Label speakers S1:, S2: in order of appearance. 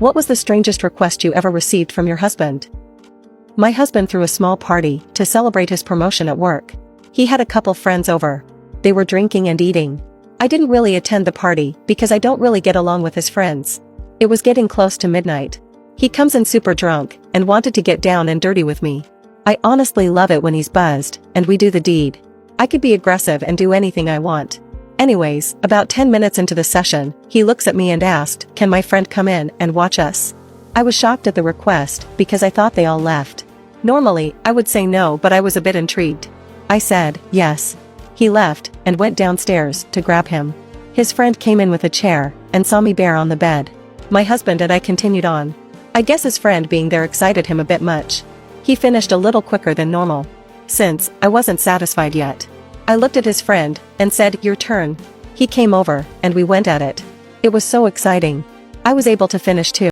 S1: What was the strangest request you ever received from your husband? My husband threw a small party to celebrate his promotion at work. He had a couple friends over. They were drinking and eating. I didn't really attend the party because I don't really get along with his friends. It was getting close to midnight. He comes in super drunk and wanted to get down and dirty with me. I honestly love it when he's buzzed and we do the deed. I could be aggressive and do anything I want. Anyways, about 10 minutes into the session, he looks at me and asked, "Can my friend come in and watch us?" I was shocked at the request because I thought they all left. Normally, I would say no, but I was a bit intrigued. I said, yes. He left and went downstairs to grab him. His friend came in with a chair and saw me bare on the bed. My husband and I continued on. I guess his friend being there excited him a bit much. He finished a little quicker than normal. Since I wasn't satisfied yet, I looked at his friend and said, "Your turn." He came over and we went at it. It was so exciting. I was able to finish too.